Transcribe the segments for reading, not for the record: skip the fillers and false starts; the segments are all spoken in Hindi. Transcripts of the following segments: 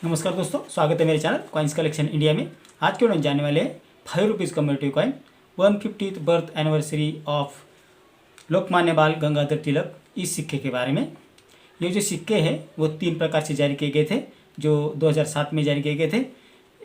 नमस्कार दोस्तों, स्वागत है मेरे चैनल कॉइन्स कलेक्शन इंडिया में। आज के वीडियो में जानने वाले हैं 5 rupees commemorative coin 150th birth anniversary of Lokmanya Bal Gangadhar तिलक, इस सिक्के के बारे में। ये जो सिक्के हैं वो 3 प्रकार से जारी किए गए थे, जो 2007 में जारी किए गए थे।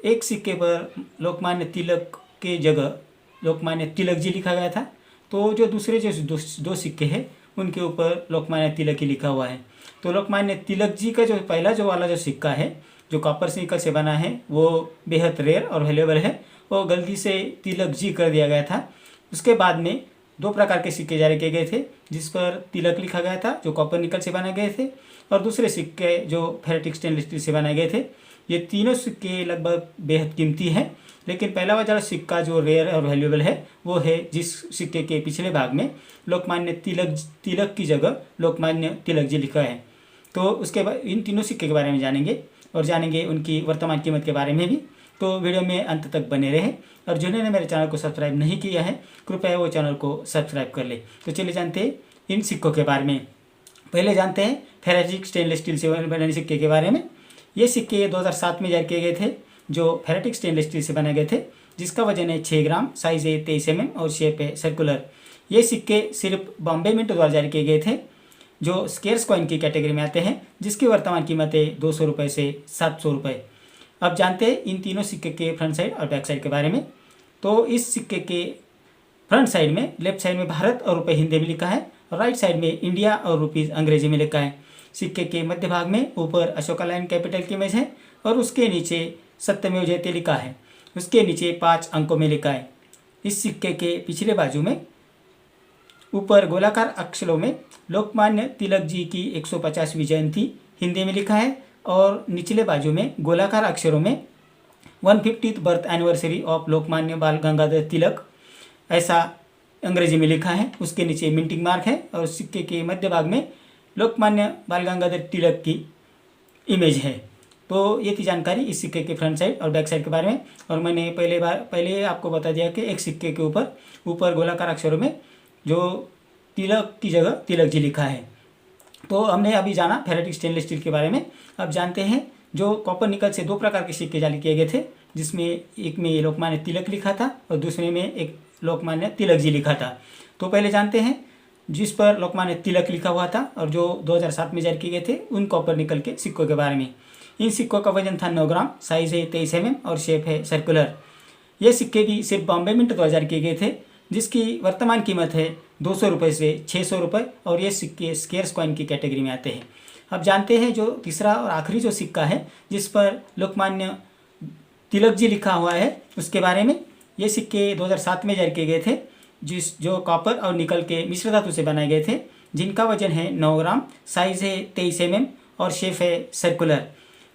एक सिक्के पर लोकमान्य तिलक के जगह लोकमान्य तिलक जी लिखा गया था, तो जो दूसरे जो दो सिक्के हैं उनके ऊपर लोकमान्य तिलक ही लिखा हुआ है। तो लोकमान्य तिलक जी का जो पहला जो वाला जो सिक्का है, जो कॉपर सिक्का से बना है, वो बेहद रेयर और वैल्यूएबल है। वो गलती से तिलक जी कर दिया गया था। उसके बाद में 2 प्रकार के सिक्के जारी किए गए थे, जिस पर तिलक लिखा गया था, जो कॉपर निकल से बनाए गए थे, और दूसरे सिक्के जो फेरेटिक स्टेनलेस स्टील से बनाए गए थे। ये तीनों सिक्के लगभग बेहद कीमती हैं, लेकिन पहला वाला सिक्का जो रेयर और वैल्यूएबल है वो है जिस सिक्के के पिछले भाग में लोकमान्य तिलक की जगह लोकमान्य तिलक जी लिखा है। तो उसके बाद इन तीनों सिक्के के बारे में जानेंगे और जानेंगे उनकी वर्तमान कीमत के बारे में भी। तो वीडियो में अंत तक बने रहें, और जिन्होंने मेरे चैनल को सब्सक्राइब नहीं किया है कृपया वो चैनल को सब्सक्राइब कर ले। तो चलिए जानते हैं इन सिक्कों के बारे में। पहले जानते हैं फेरेटिक स्टेनलेस स्टील से बने सिक्के के बारे में। ये सिक्के 2007 में जारी किए गए थे, जो फेरेटिक स्टेनलेस स्टील से बनाए गए थे, जिसका वजन है 6 ग्राम, साइज है 23 mm और शेप है सर्कुलर। ये सिक्के सिर्फ बॉम्बे मिंट द्वारा जारी किए गए थे, जो स्केर्स कॉइन की कैटेगरी में आते हैं, जिसकी वर्तमान कीमत है 200 रुपये से 700 रुपये। अब जानते हैं इन तीनों सिक्के के फ्रंट साइड और बैक साइड के बारे में। तो इस सिक्के के फ्रंट साइड में लेफ्ट साइड में भारत और रुपये हिंदी में लिखा है, और राइट साइड में इंडिया और रुपीज़ अंग्रेजी में लिखा है। सिक्के के मध्य भाग में ऊपर अशोका लाइन कैपिटल की इमेज है, और उसके नीचे सत्यमेव जयते लिखा है। उसके नीचे 5 अंकों में लिखा है। इस सिक्के के पिछले बाजू में ऊपर गोलाकार अक्षरों में लोकमान्य तिलक जी की 150वीं जयंती हिंदी में लिखा है, और निचले बाजू में गोलाकार अक्षरों में 150th birth anniversary of Lokmanya Bal Gangadhar तिलक ऐसा अंग्रेजी में लिखा है। उसके नीचे मिंटिंग मार्क है, और सिक्के के मध्य भाग में लोकमान्य बाल गंगाधर तिलक की इमेज है। तो ये थी जानकारी इस सिक्के के फ्रंट साइड और बैक साइड के बारे में। और मैंने पहले आपको बता दिया कि एक सिक्के के ऊपर गोलाकार अक्षरों में जो तिलक की जगह तिलक जी लिखा है। तो हमने अभी जाना फेरेटिक स्टेनलेस स्टील के बारे में। अब जानते हैं जो कॉपर निकल से 2 प्रकार के सिक्के जारी किए गए थे, जिसमें एक में लोकमान्य तिलक लिखा था और दूसरे में एक लोकमान्य तिलक जी लिखा था। तो पहले जानते हैं जिस पर लोकमान्य तिलक लिखा हुआ था और जो 2007 में जारी किए गए थे उन कॉपर निकल के सिक्कों के बारे में। इन सिक्कों का वजन था 9 ग्राम, साइज है 23 mm और शेप है सर्कुलर। ये सिक्के भी सिर्फ बॉम्बे मिंट द्वारा जारी किए गए थे, जिसकी वर्तमान कीमत है 200 रुपये से 600 रुपये, और ये सिक्के स्केर्स कॉइन की कैटेगरी में आते हैं। अब जानते हैं जो तीसरा और आखिरी जो सिक्का है जिस पर लोकमान्य तिलक जी लिखा हुआ है उसके बारे में। ये सिक्के 2007 में जारी किए गए थे, जो कॉपर और निकल के मिश्र धातु से बनाए गए थे, जिनका वजन है 9 ग्राम, साइज है 23 mm और शेप है सर्कुलर।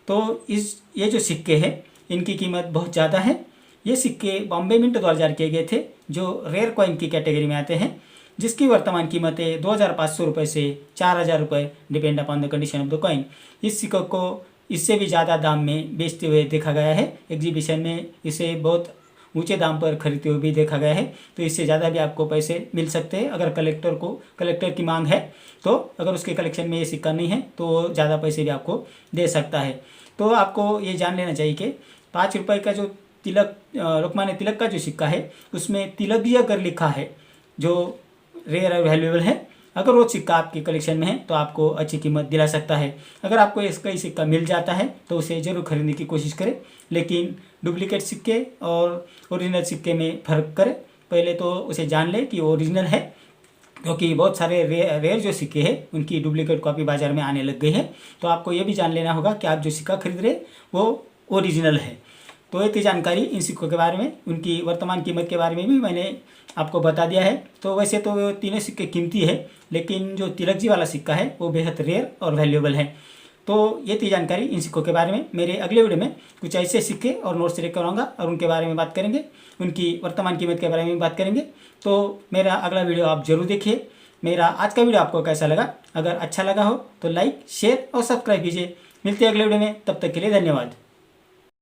तो ये जो सिक्के हैं इनकी कीमत बहुत ज़्यादा है। ये सिक्के बॉम्बे मिंट द्वारा जारी किए गए थे, जो रेयर कॉइन की कैटेगरी में आते हैं, जिसकी वर्तमान कीमत है 2500 रुपये से 4000 रुपये, depend upon the condition of the coin. इस सिक्कों को इससे भी ज़्यादा दाम में बेचते हुए देखा गया है। एग्जीबिशन में इसे बहुत ऊंचे दाम पर खरीदते हुए भी देखा गया है। तो इससे ज़्यादा भी आपको पैसे मिल सकते हैं अगर कलेक्टर की मांग है। तो अगर उसके कलेक्शन में ये सिक्का नहीं है तो ज़्यादा पैसे भी आपको दे सकता है। तो आपको ये जान लेना चाहिए कि 5 रुपये का जो लोकमान्य तिलक का जो सिक्का है उसमें तिलक जी अगर लिखा है, जो रेयर और वैल्यूएबल है, अगर वो सिक्का आपके कलेक्शन में है तो आपको अच्छी कीमत दिला सकता है। अगर आपको इसका ही सिक्का मिल जाता है तो उसे ज़रूर खरीदने की कोशिश करें, लेकिन डुप्लीकेट सिक्के और ओरिजिनल सिक्के में फ़र्क करें। पहले तो उसे जान लें कि वो ओरिजिनल है, क्योंकि बहुत सारे रेयर जो सिक्के हैं उनकी डुप्लीकेट कॉपी बाज़ार में आने लग गई है। तो आपको ये भी जान लेना होगा कि आप जो सिक्का खरीद रहे वो ओरिजिनल है। तो ये थी जानकारी इन सिक्कों के बारे में। उनकी वर्तमान कीमत के बारे में भी मैंने आपको बता दिया है। तो वैसे तो तीनों सिक्के कीमती है, लेकिन जो तिलक जी वाला सिक्का है वो बेहद रेयर और वैल्यूएबल है। तो ये थी जानकारी इन सिक्कों के बारे में। मेरे अगले वीडियो में कुछ ऐसे सिक्के और नोट्स लेकर आऊँगा और उनके बारे में बात करेंगे, उनकी वर्तमान कीमत के बारे में बात करेंगे। तो मेरा अगला वीडियो आप जरूर देखिए। मेरा आज का वीडियो आपको कैसा लगा? अगर अच्छा लगा हो तो लाइक, शेयर और सब्सक्राइब कीजिए। मिलते हैं अगले वीडियो में, तब तक के लिए धन्यवाद।